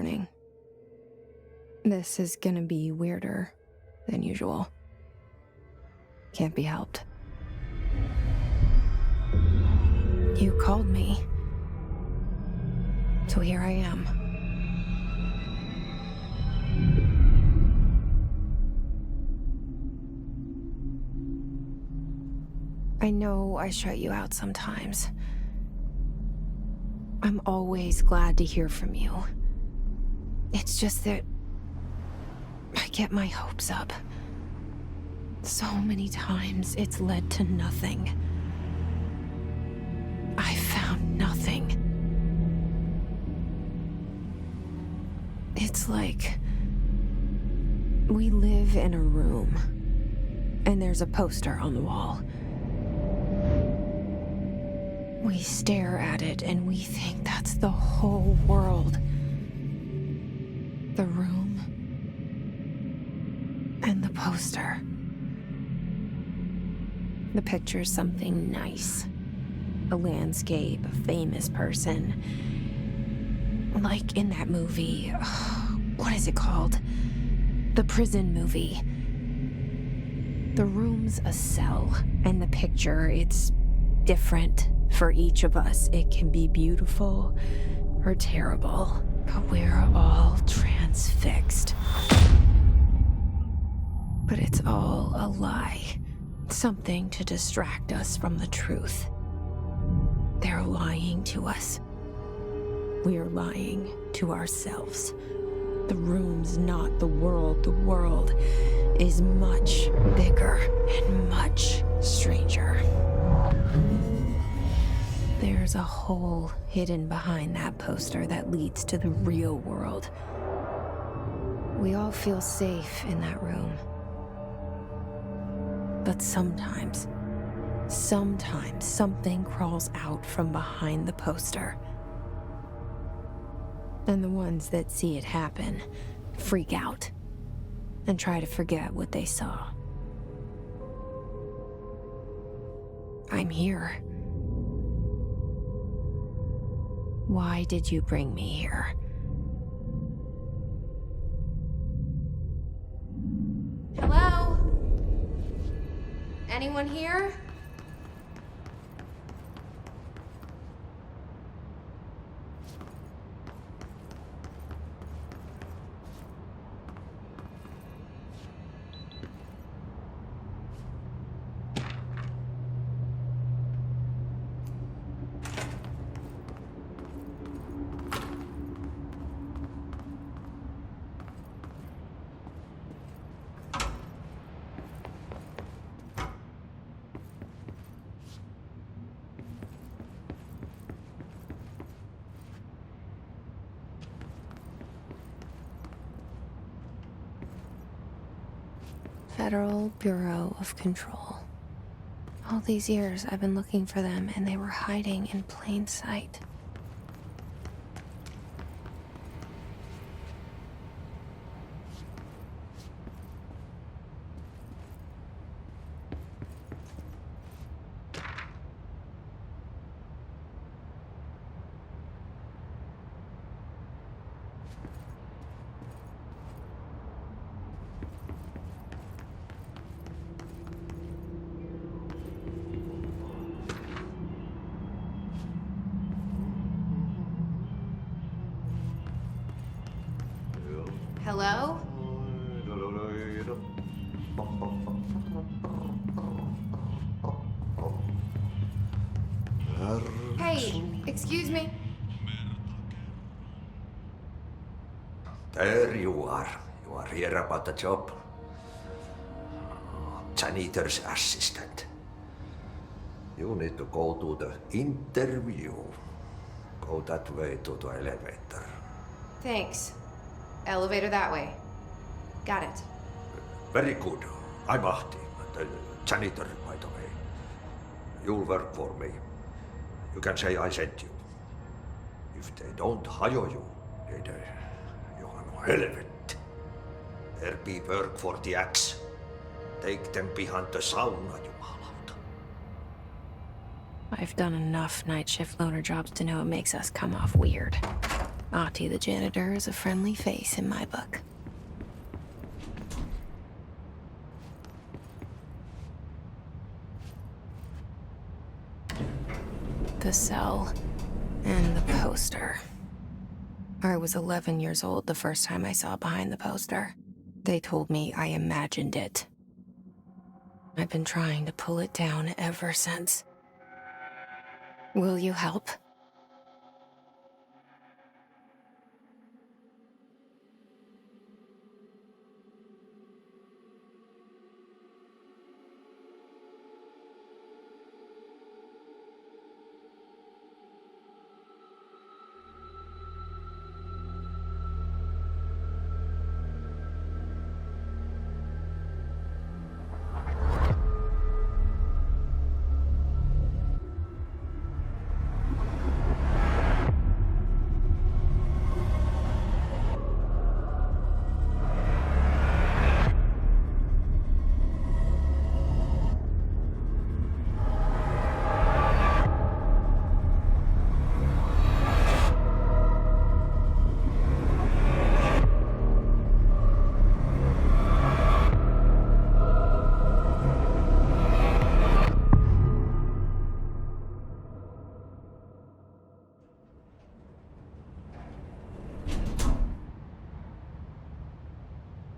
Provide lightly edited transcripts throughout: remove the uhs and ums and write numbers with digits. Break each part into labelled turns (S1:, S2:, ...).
S1: warning. This is gonna be weirder than usual. Can't be helped. You called me. So here I am. I know I shut you out sometimes. I'm always glad to hear from you. It's just that I get my hopes up. So many times it's led to nothing. I found nothing. It's like we live in a room, and there's a poster on the wall. We stare at it and we think that's the whole world. The room and the poster. The picture's something nice. A landscape, a famous person. Like in that movie, what is it called? The prison movie. The room's a cell, and the picture, it's different for each of us. It can be beautiful or terrible, but we're all transfixed. But it's all a lie. Something to distract us from the truth. They're lying to us. We're lying to ourselves. The room's not the world. The world is much bigger and much stranger. There's a hole hidden behind that poster that leads to the real world. We all feel safe in that room. But sometimes something crawls out from behind the poster. And the ones that see it happen freak out and try to forget what they saw. I'm here. Why did you bring me here? Hello? Anyone here? Federal Bureau of Control. All these years I've been looking for them, and they were hiding in plain sight. Hello? Hey, excuse me?
S2: There you are. You are here about the job. Janitor's assistant. You need to go to the interview. Go that way to the elevator.
S1: Thanks. Elevator that way. Got it.
S2: Very good. I'm Ahti, the janitor, by the way. You'll work for me. You can say I sent you. If they don't hire you, then you are no helvet. There be work for the axe. Take them behind the sauna, jumalauta.
S1: I've done enough night shift loner jobs to know it makes us come off weird. Ahti the janitor is a friendly face in my book. The cell and the poster. I was 11 years old the first time I saw behind the poster. They told me I imagined it. I've been trying to pull it down ever since. Will you help?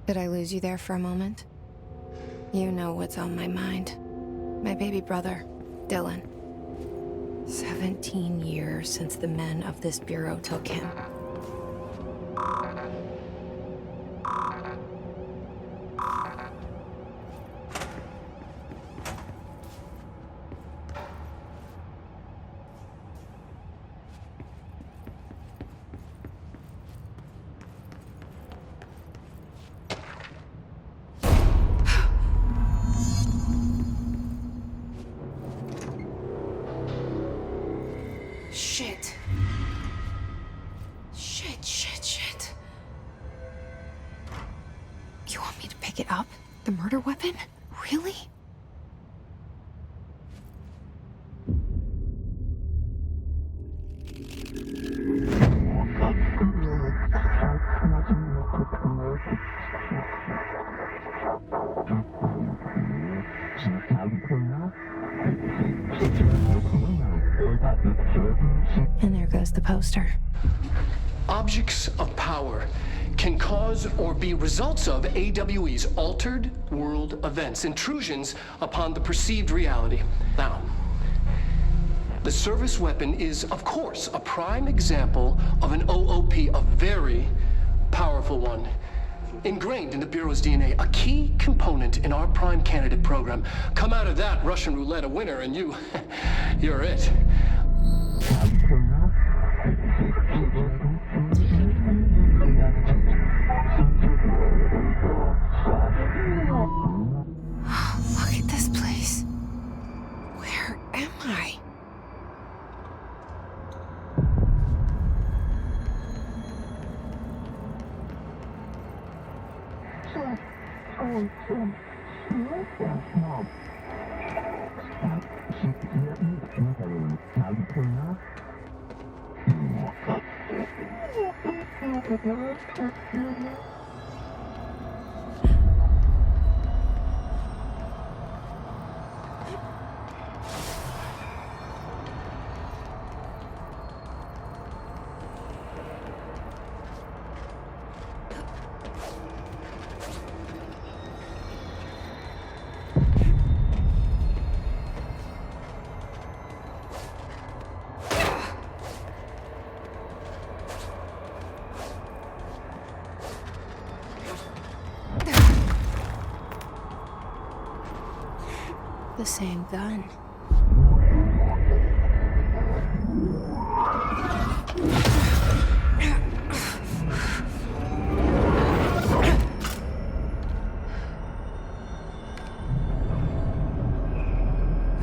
S1: Did I lose you there for a moment? You know what's on my mind. My baby brother, Dylan. 17 years since the men of this bureau took him. Shit. Shit. You want me to pick it up? The murder weapon? Really? And there goes the poster.
S3: Objects of power can cause or be results of AWE's altered world events, intrusions upon the perceived reality. Now, the service weapon is, of course, a prime example of an OOP, a very powerful one. Ingrained in the Bureau's DNA, a key component in our prime candidate program. Come out of that Russian roulette a winner and you're it.
S1: Look at this place. Where am I? The same gun.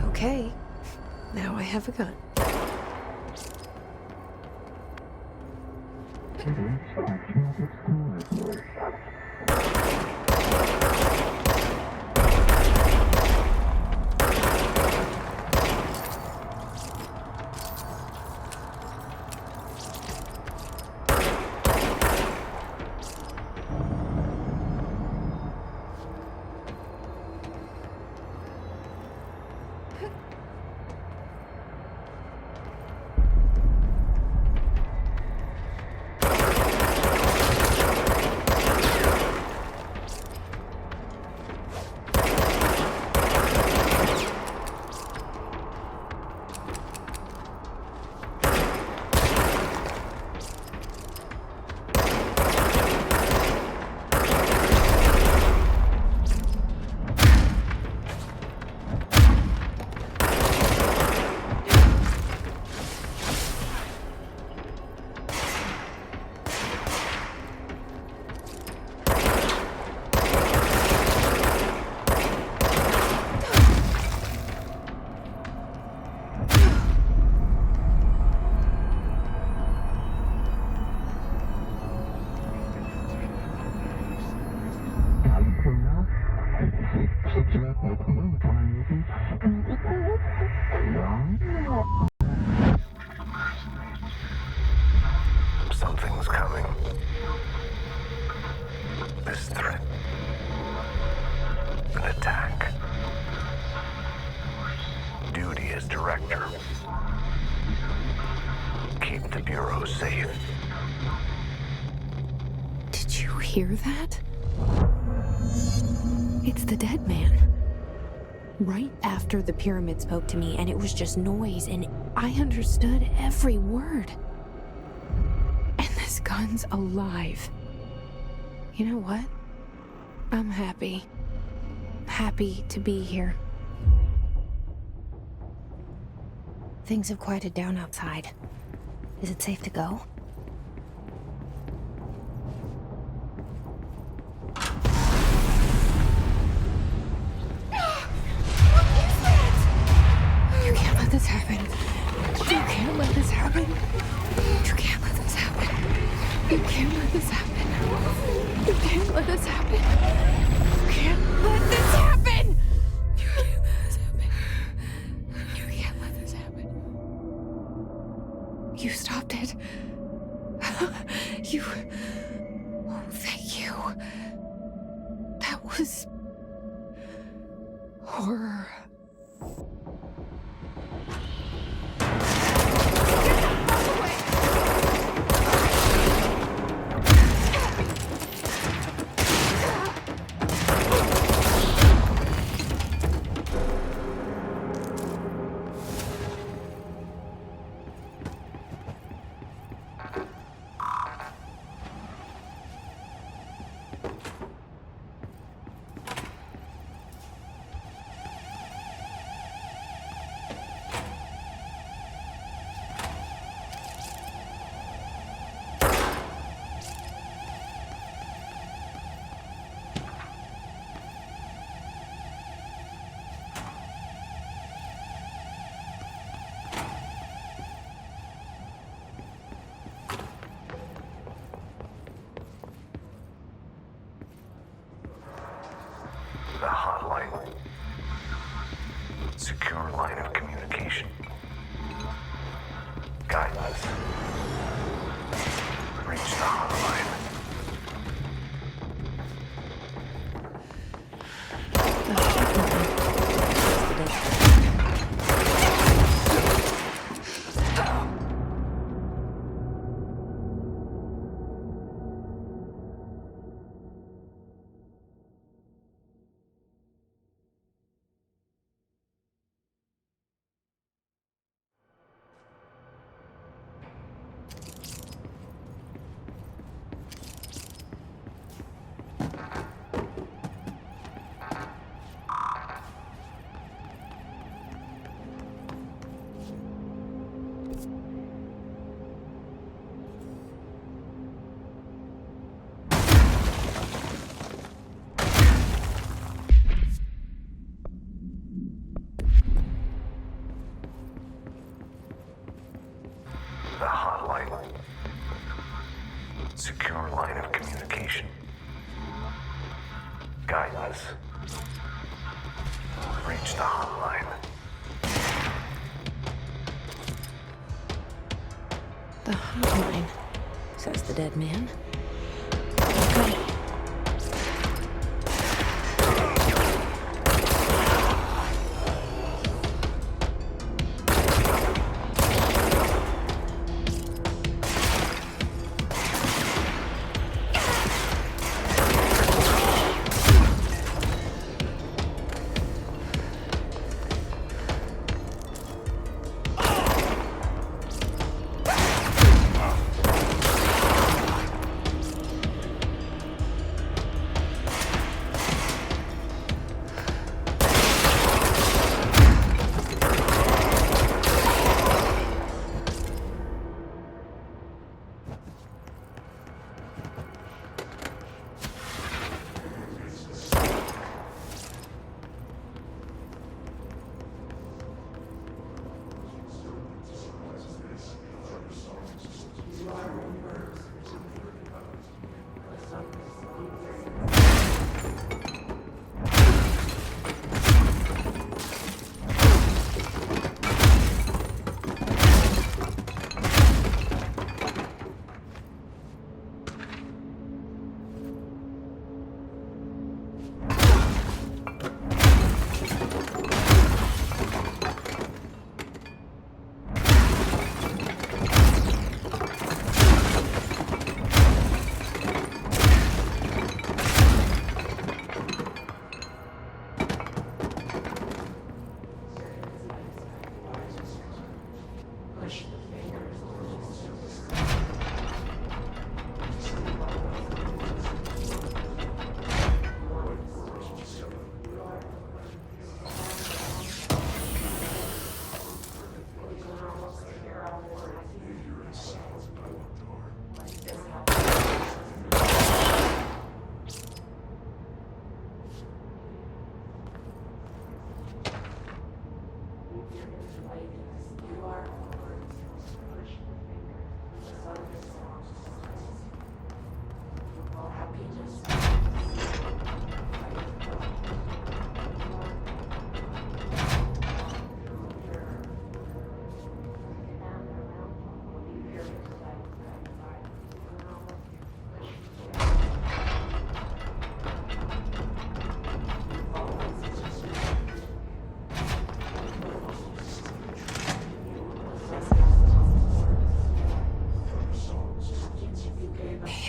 S1: Okay, now I have a gun.
S4: this threat. An attack. Duty as director. Keep the Bureau safe.
S1: Did you hear that? It's the dead man. Right after the pyramid spoke to me, and it was just noise, and I understood every word. And this gun's alive. You know what? I'm happy. Happy to be here. Things have quieted down outside. Is it safe to go? You can't let this happen. You can't let this happen. You can't let this happen. You can't let this happen. You can't let this happen. You can't let this happen. You can't let this happen. You can't let this happen. You stopped it. You... Oh, thank you. That was... horror.
S4: The hotline. Secure line of communication. Guidance. Reach the hotline. The hotline. Secure line of communication. Guidance. Reach the hotline.
S1: The hotline, says the dead man. Okay.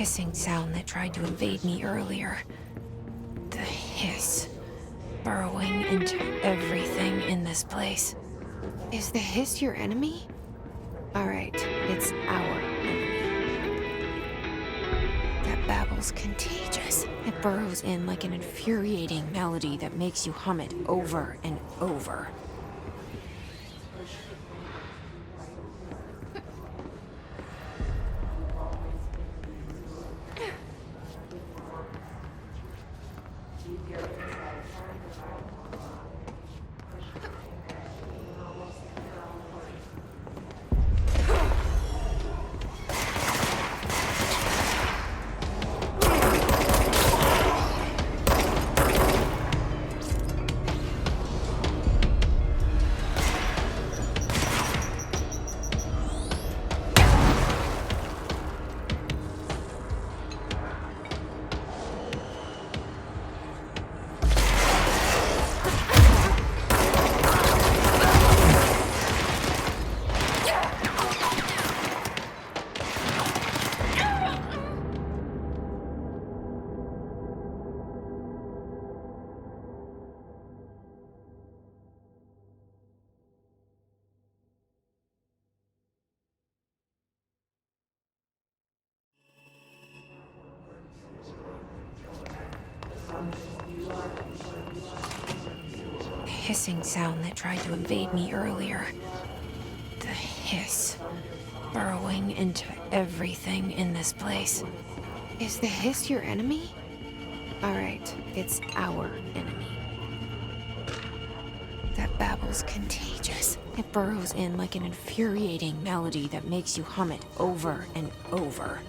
S1: hissing sound that tried to invade me earlier. The hiss, burrowing into everything in this place. Is the hiss your enemy? All right, it's our enemy. That babble's contagious. It burrows in like an infuriating melody that makes you hum it over and over. Hissing sound that tried to invade me earlier. The hiss, burrowing into everything in this place. Is the hiss your enemy? All right, it's our enemy. That babble's contagious. It burrows in like an infuriating melody that makes you hum it over and over.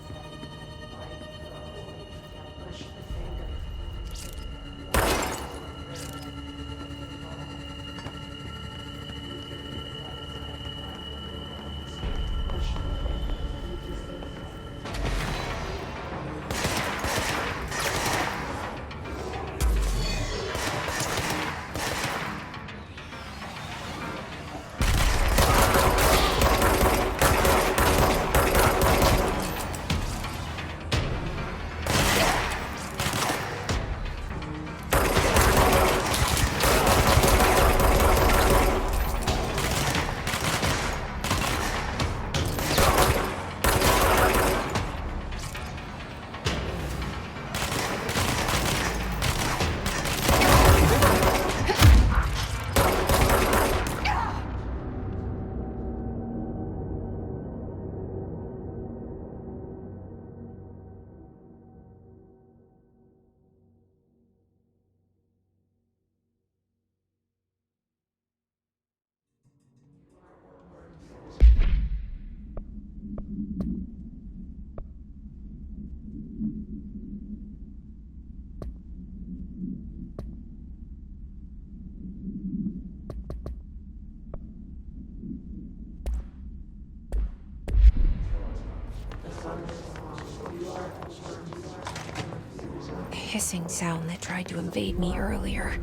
S1: Hissing sound that tried to invade me earlier.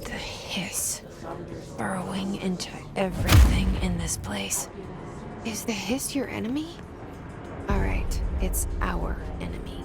S1: The hiss, burrowing into everything in this place. Is the hiss your enemy? All right, it's our enemy.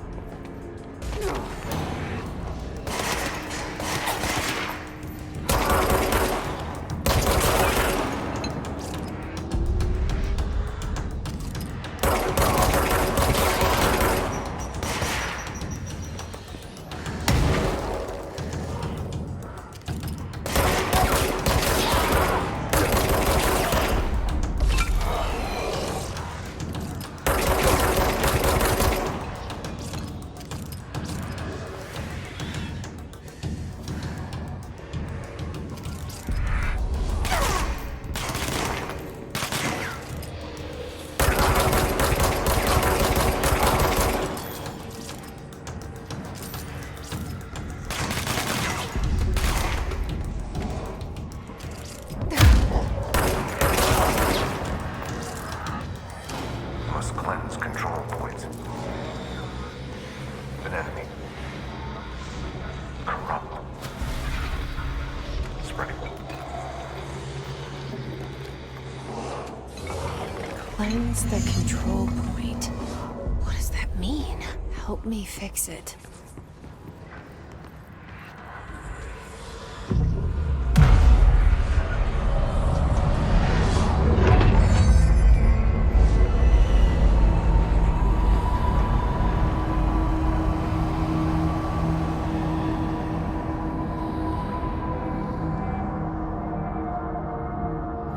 S4: Must cleanse control points. An enemy. Corrupt. Spreading.
S1: Cleanse the control point. What does that mean? Help me fix it.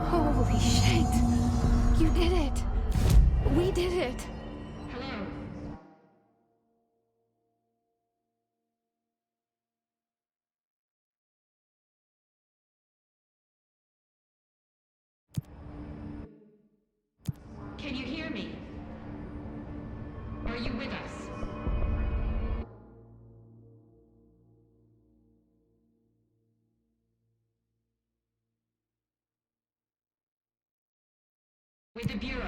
S1: Holy shit! You did it! We did it!
S5: Hello. Can you hear me? Are you with us? With the Bureau.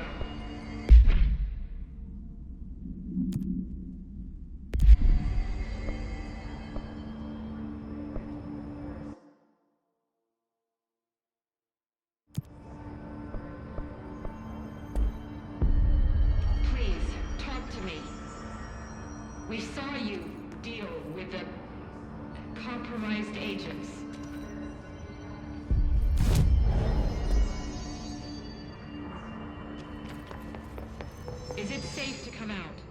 S5: Please, talk to me. We saw you deal with the compromised agents. Is it safe to come out?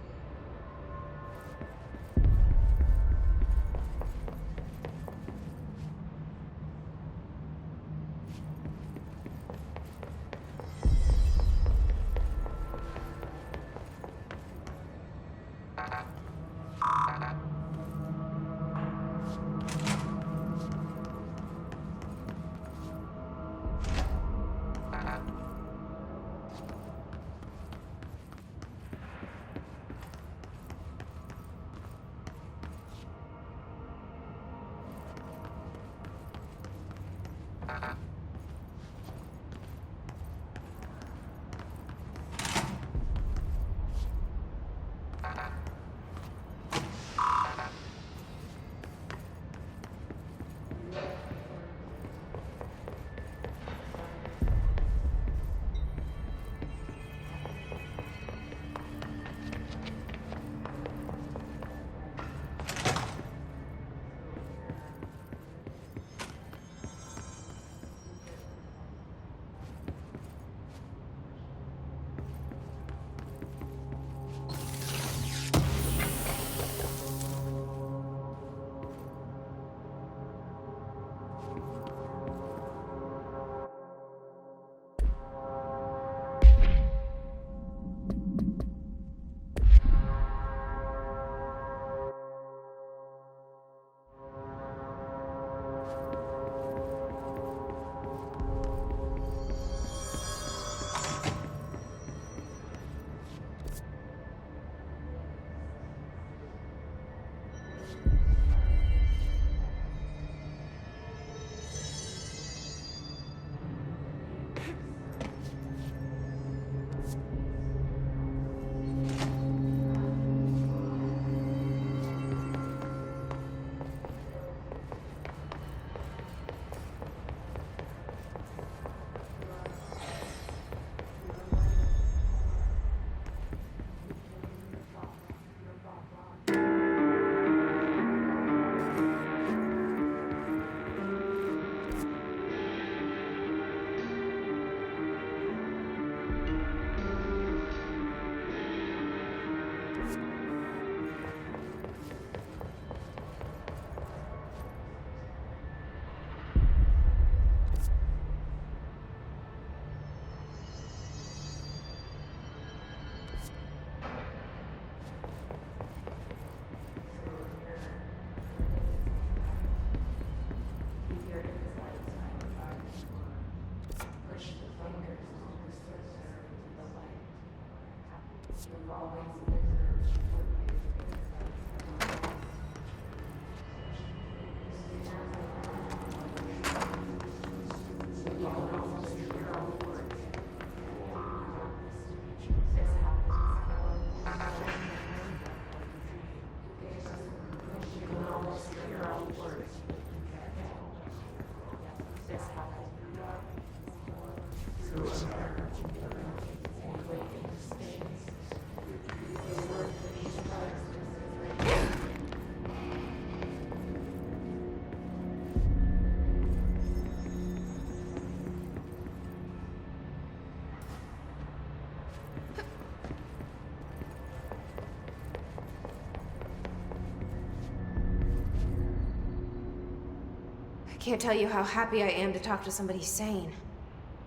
S1: Can't tell you how happy I am to talk to somebody sane.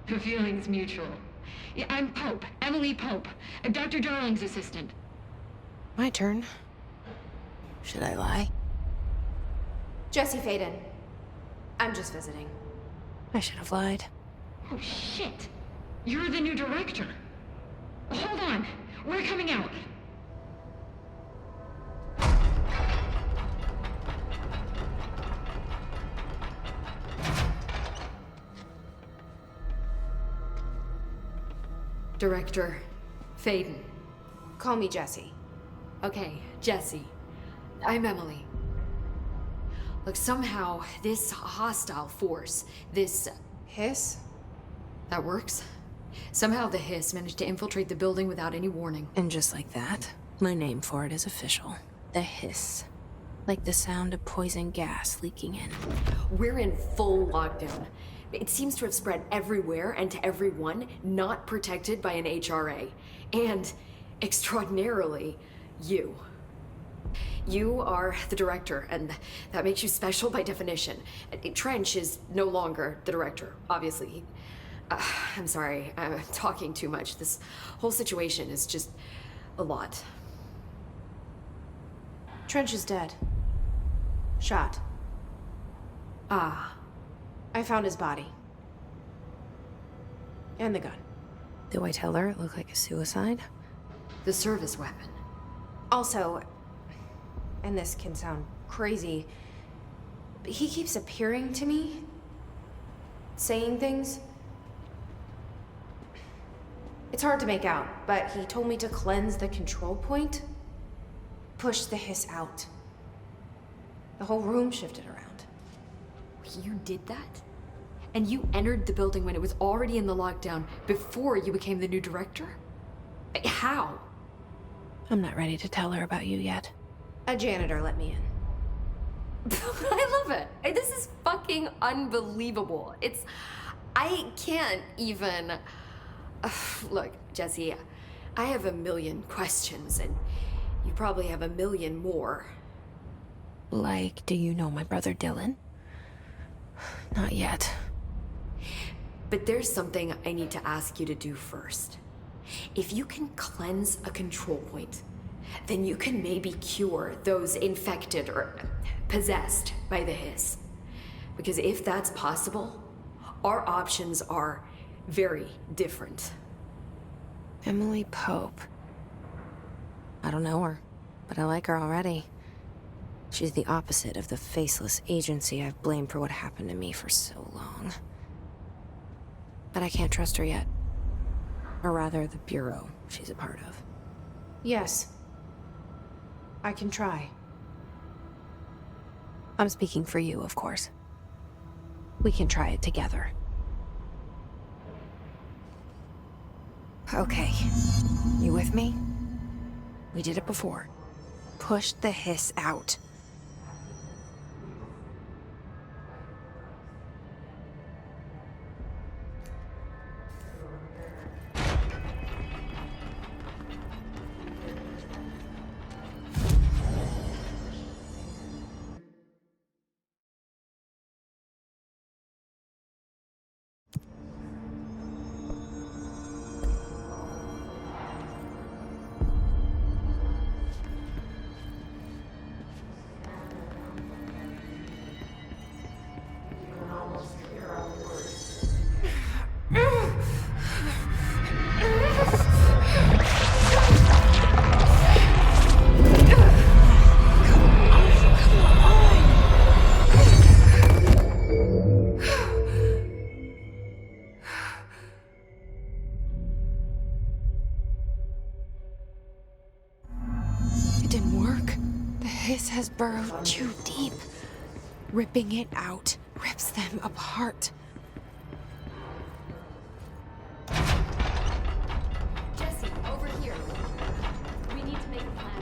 S5: The feeling's mutual. Yeah, I'm Pope, Emily Pope, Dr. Darling's assistant.
S1: My turn. Should I lie? Jesse Faden. I'm just visiting. I should have lied.
S5: Oh, shit. You're the new director. Hold on. We're coming out.
S6: Director Faden.
S1: Call me Jesse.
S6: Okay, Jesse. I'm Emily. Look, somehow this hostile force, this...
S1: Hiss?
S6: that works? Somehow the hiss managed to infiltrate the building without any warning.
S1: And just like that, my name for it is official. The hiss. Like the sound of poison gas leaking in.
S6: We're in full lockdown. It seems to have spread everywhere and to everyone not protected by an HRA. And, extraordinarily, you. You are the director, and that makes you special by definition. Trench is no longer the director, obviously. I'm sorry, I'm talking too much. This whole situation is just a lot.
S1: Trench is dead. Shot.
S6: Ah.
S1: I found his body. And the gun. Do I tell her it looked like a suicide?
S6: The service weapon.
S1: Also, and this can sound crazy, but he keeps appearing to me, saying things. It's hard to make out, but he told me to cleanse the control point, push the hiss out. The whole room shifted around.
S6: You did that? And you entered the building when it was already in the lockdown before you became the new director? How?
S1: I'm not ready to tell her about you yet. A janitor let me in.
S6: I love it. This is fucking unbelievable. I can't even... Look, Jesse, I have a million questions, and you probably have a million more.
S1: Like, do you know my brother Dylan? Not yet.
S6: But there's something I need to ask you to do first. If you can cleanse a control point, then you can maybe cure those infected or possessed by the hiss. Because if that's possible, our options are very different.
S1: Emily Pope. I don't know her, but I like her already. She's the opposite of the faceless agency I've blamed for what happened to me for so long. But I can't trust her yet. Or rather, the bureau she's a part of. Yes. I can try. I'm speaking for you, of course. We can try it together. Okay. You with me? We did it before. Push the hiss out. It didn't work. The hiss has burrowed too deep. Ripping it out rips them apart.
S6: Jesse, over here. We need to make a plan.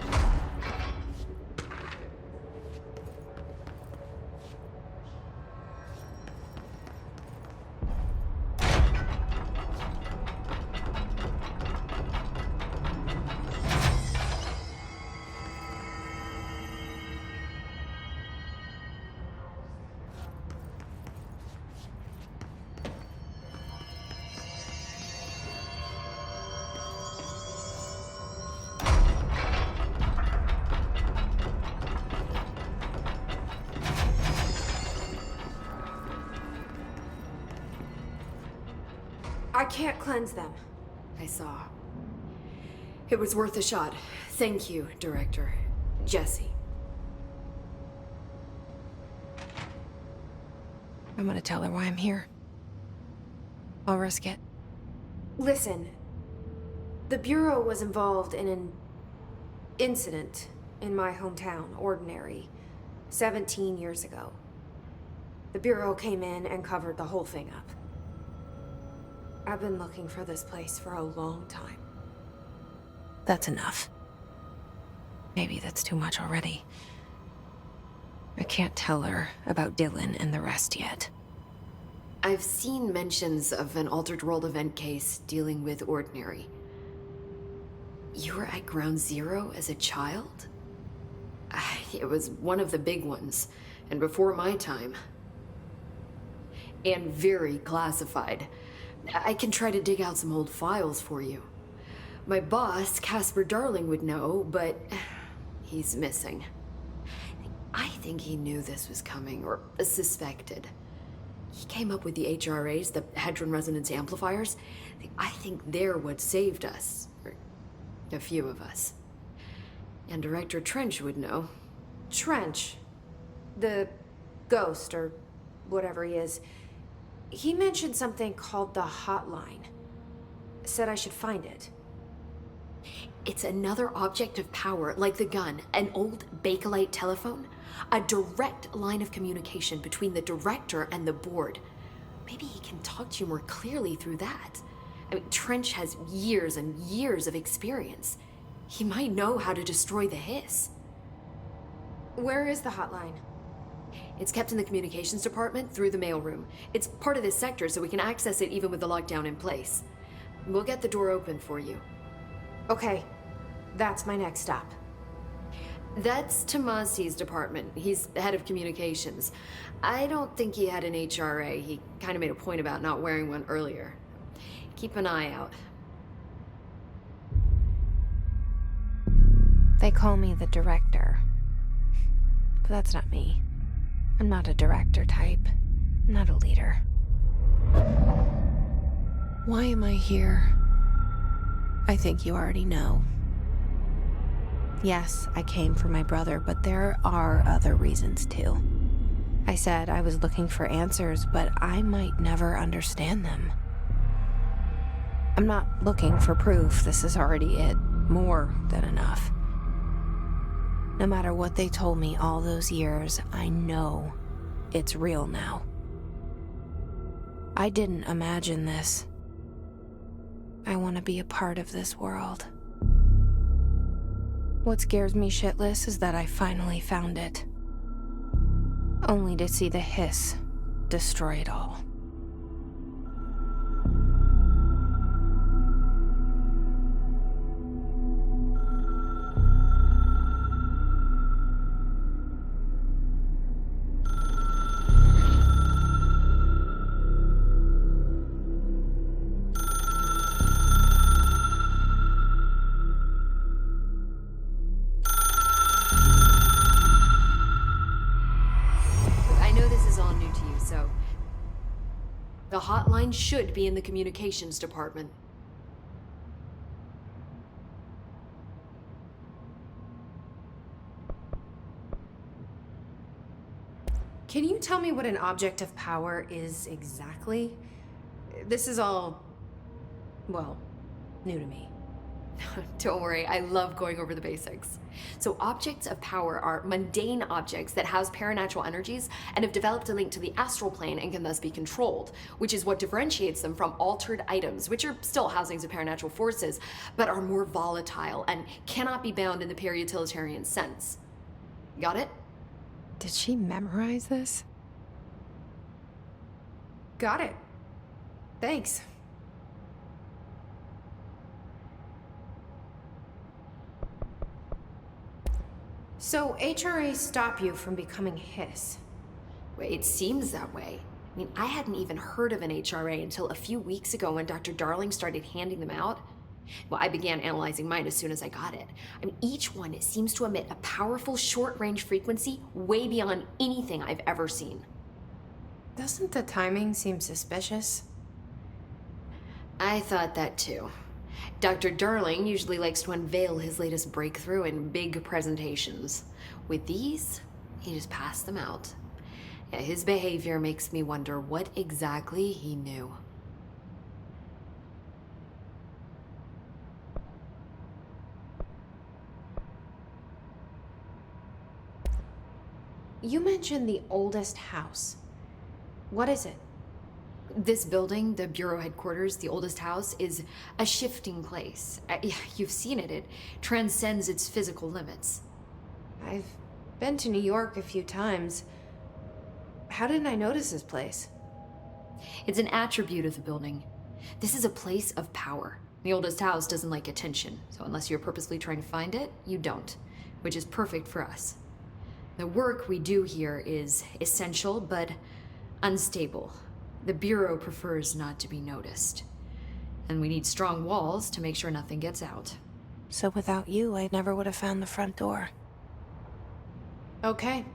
S1: I can't cleanse them.
S6: I saw. It was worth a shot. Thank you, Director. Jesse.
S1: I'm gonna tell her why I'm here. I'll risk it. Listen, the Bureau was involved in an incident in my hometown, Ordinary, 17 years ago. The Bureau came in and covered the whole thing up. I've been looking for this place for a long time. That's enough. Maybe that's too much already. I can't tell her about Dylan and the rest yet.
S6: I've seen mentions of an Altered World event case dealing with Ordinary. You were at Ground Zero as a child? It was one of the big ones, and before my time. And very classified. I can try to dig out some old files for you. My boss, Casper Darling, would know, but he's missing. I think he knew this was coming, or suspected. He came up with the HRAs, the Hadron Resonance Amplifiers. I think they're what saved us. Or a few of us. And Director Trench would know.
S1: Trench, the ghost, or whatever he is, he mentioned something called the hotline. Said I should find it.
S6: It's another object of power, like the gun, an old Bakelite telephone. A direct line of communication between the director and the board. Maybe he can talk to you more clearly through that. I mean, Trench has years and years of experience. He might know how to destroy the hiss.
S1: Where is the hotline?
S6: It's kept in the communications department through the mailroom. It's part of this sector, so we can access it even with the lockdown in place. We'll get the door open for you.
S1: Okay, that's my next stop.
S6: That's Tomasi's department. He's the head of communications. I don't think he had an HRA. He kind of made a point about not wearing one earlier. Keep an eye out.
S1: They call me the director. But that's not me. I'm not a director type. I'm not a leader. Why am I here? I think you already know. Yes, I came for my brother, but there are other reasons too. I said I was looking for answers, but I might never understand them. I'm not looking for proof. This is already it. More than enough. No matter what they told me all those years, I know it's real now. I didn't imagine this. I want to be a part of this world. What scares me shitless is that I finally found it. Only to see the hiss destroy it all.
S6: The hotline should be in the communications department.
S1: Can you tell me what an object of power is exactly? This is all, well, new to me.
S6: Don't worry, I love going over the basics. So objects of power are mundane objects that house paranatural energies and have developed a link to the astral plane and can thus be controlled, which is what differentiates them from altered items, which are still housings of paranatural forces, but are more volatile and cannot be bound in the peri-utilitarian sense. Got it?
S1: Did she memorize this? Got it. Thanks. So HRAs stop you from becoming hiss.
S6: It seems that way. I mean, I hadn't even heard of an HRA until a few weeks ago when Dr. Darling started handing them out. Well, I began analyzing mine as soon as I got it. I mean, each one seems to emit a powerful short-range frequency way beyond anything I've ever seen.
S1: Doesn't the timing seem suspicious?
S6: I thought that too. Dr. Darling usually likes to unveil his latest breakthrough in big presentations. With these, he just passed them out. Yeah, his behavior makes me wonder what exactly he knew.
S1: You mentioned the oldest house. What is it?
S6: This building, the Bureau headquarters, the oldest house, is a shifting place. Yeah, you've seen it. It transcends its physical limits.
S1: I've been to New York a few times. How didn't I notice this place?
S6: It's an attribute of the building. This is a place of power. The oldest house doesn't like attention, so unless you're purposely trying to find it, you don't, which is perfect for us. The work we do here is essential, but unstable. The Bureau prefers not to be noticed. And we need strong walls to make sure nothing gets out.
S1: So without you, I never would have found the front door. Okay.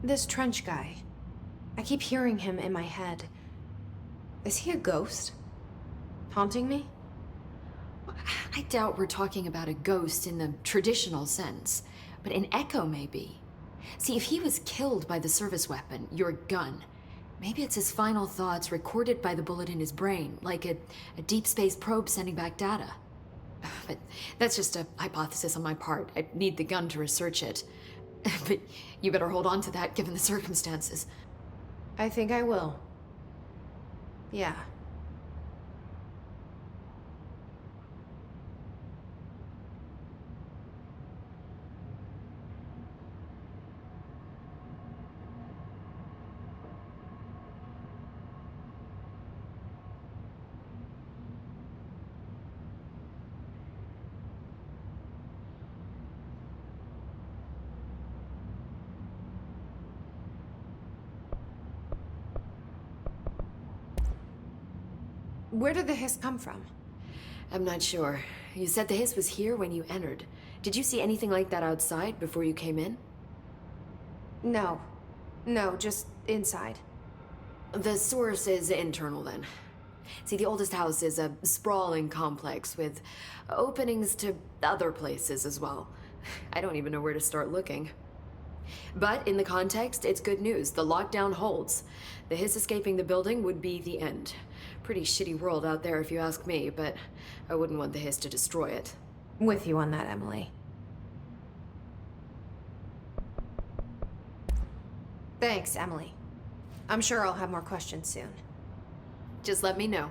S1: This Trench guy. I keep hearing him in my head. Is he a ghost? Haunting me?
S6: I doubt we're talking about a ghost in the traditional sense, but an echo maybe. See, if he was killed by the service weapon, your gun, maybe it's his final thoughts recorded by the bullet in his brain, like a deep space probe sending back data. But that's just a hypothesis on my part. I'd need the gun to research it. But you better hold on to that given the circumstances.
S1: I think I will. Yeah. Where did the hiss come from?
S6: I'm not sure. You said the hiss was here when you entered. Did you see anything like that outside before you came in?
S1: No. No, just inside.
S6: The source is internal then. See, the oldest house is a sprawling complex with openings to other places as well. I don't even know where to start looking. But in the context, it's good news. The lockdown holds. The hiss escaping the building would be the end. Pretty shitty world out there if you ask me, but I wouldn't want the hiss to destroy it.
S1: With you on that, Emily. Thanks, Emily. I'm sure I'll have more questions soon.
S6: Just let me know.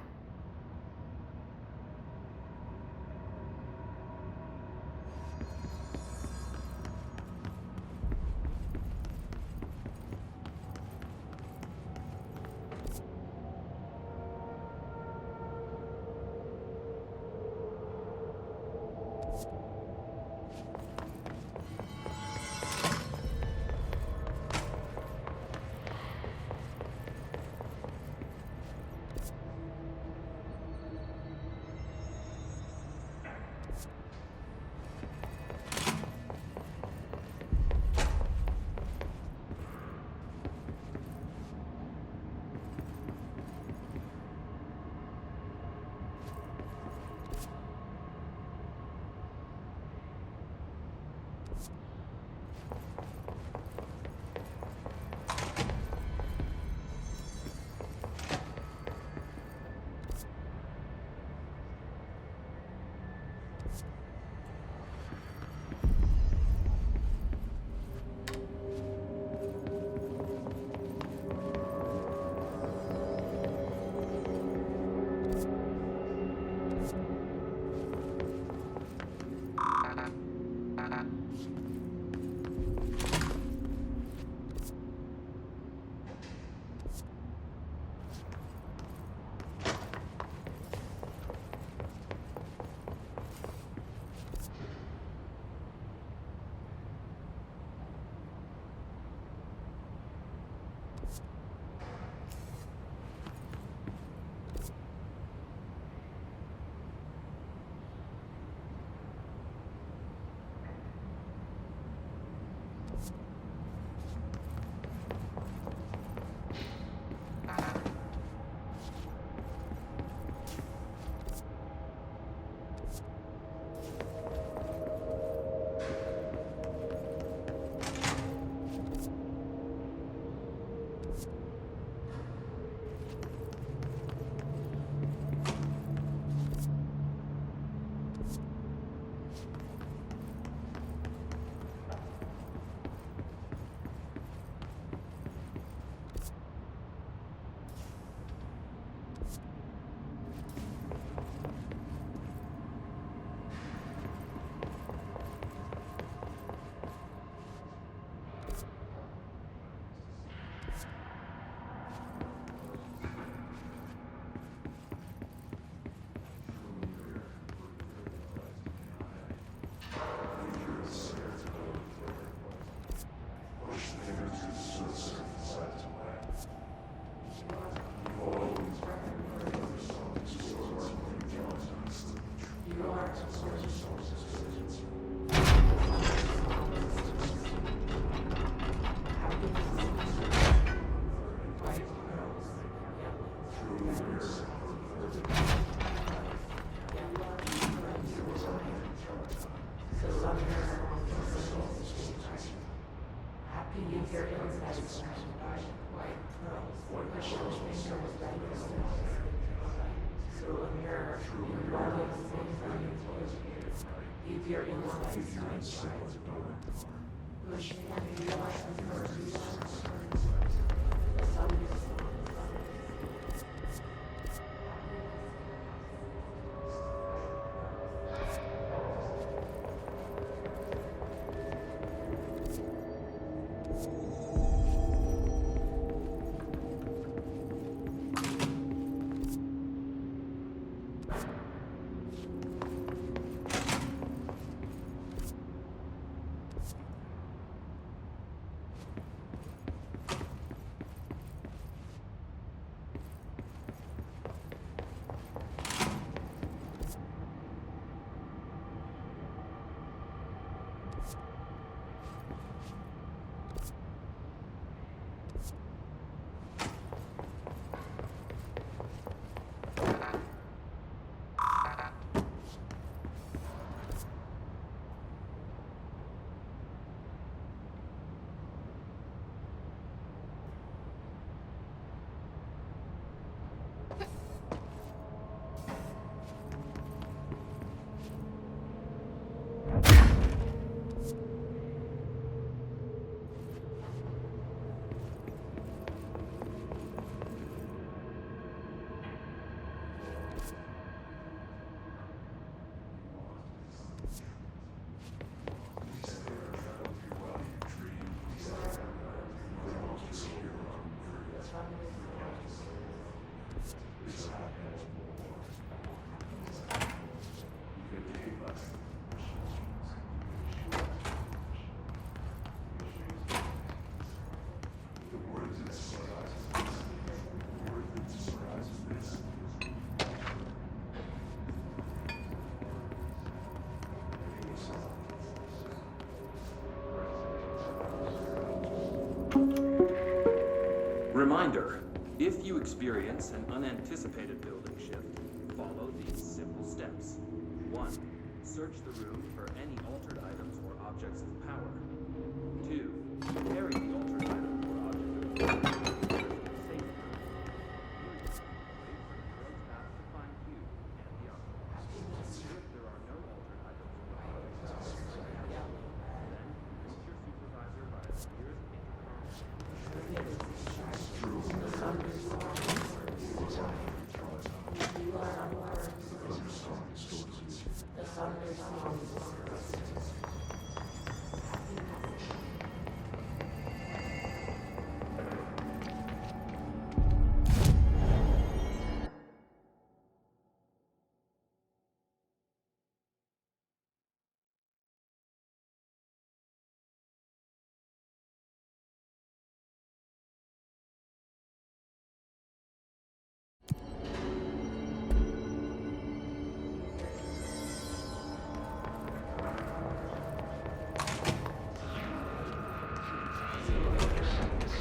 S7: Reminder, if you experience an unanticipated building shift, follow these simple steps. 1. Search the room for any altered items or objects of power. 2. Carry the altered item or object of power to the safe room. 3. Wait for the crow's path to find you and the others. If there are no altered items or objects of power, then reach your supervisor via the nearest intercom.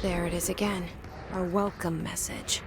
S1: There it is again. Our welcome message.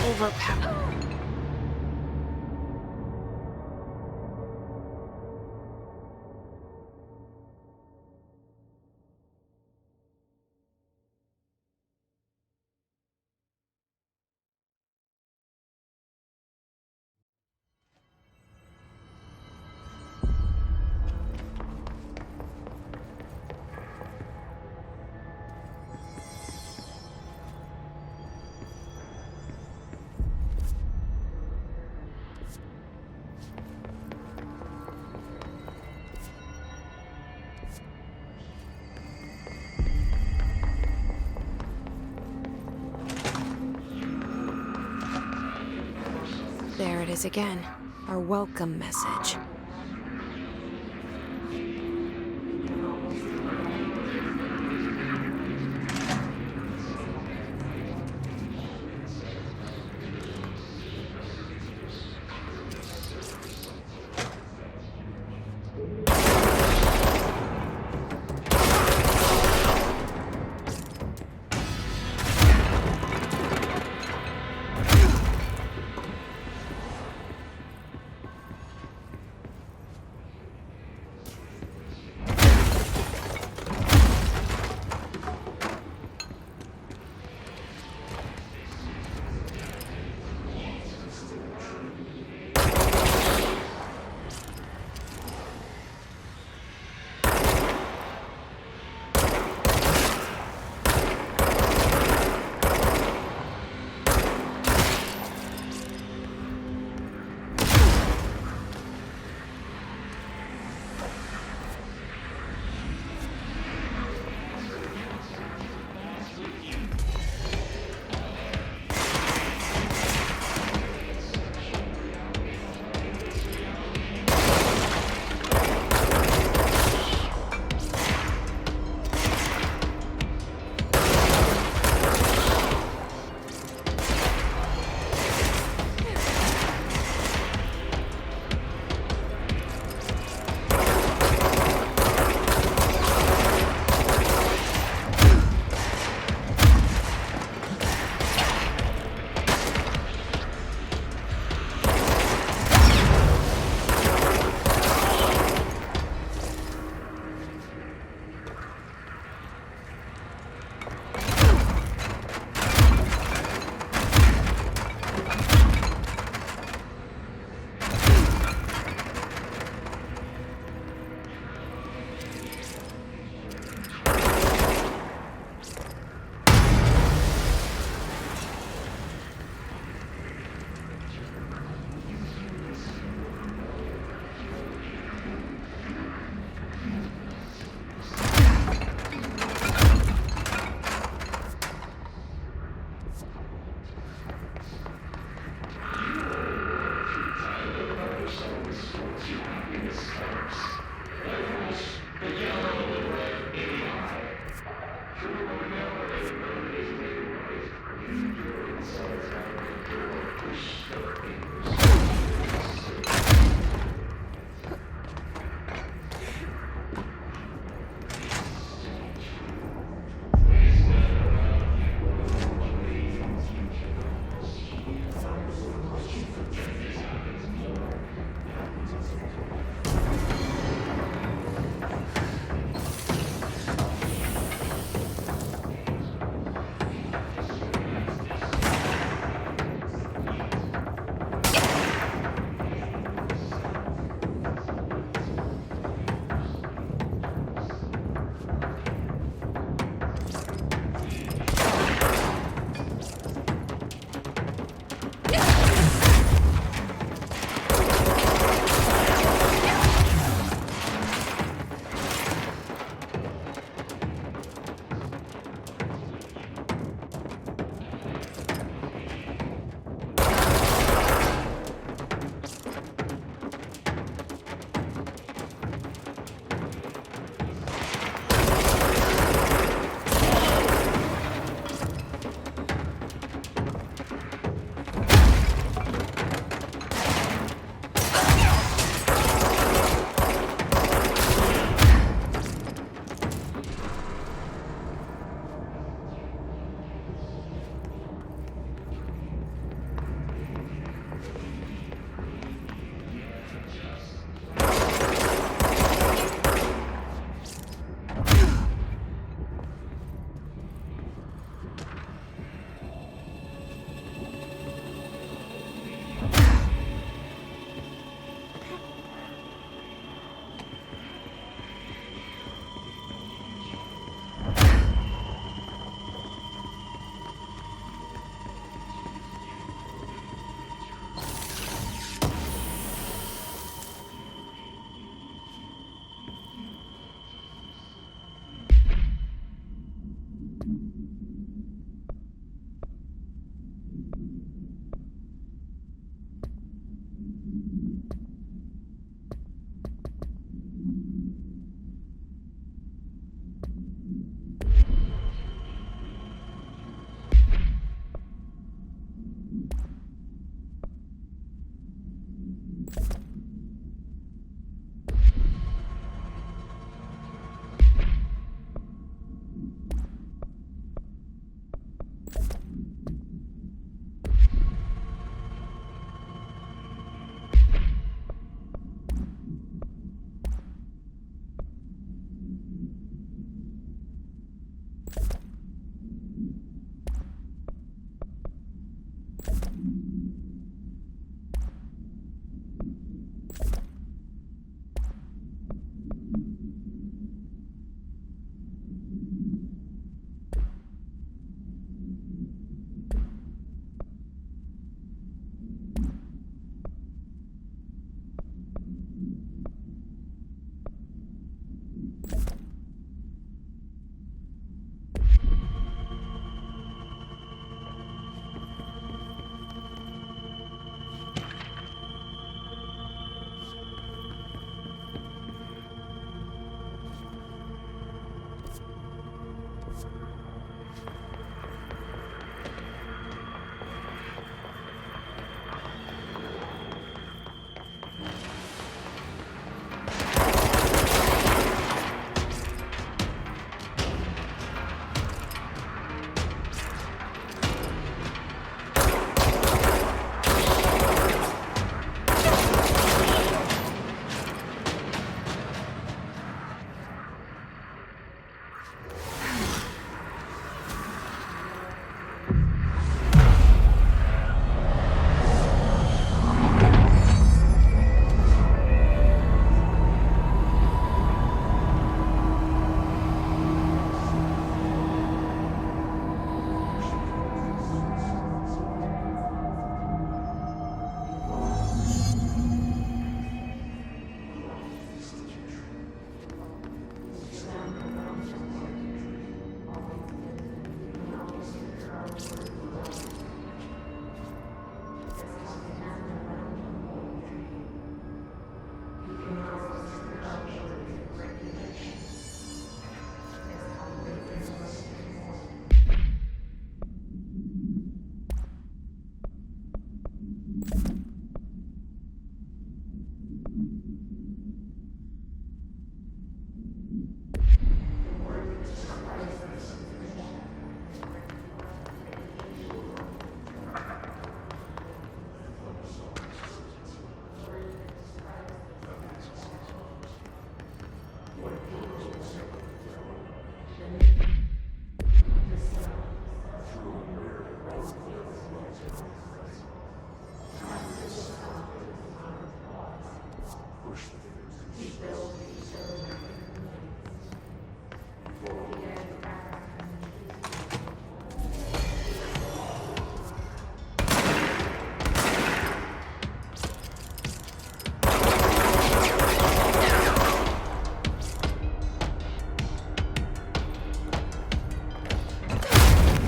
S1: Overpowered. There it is again. Our welcome message.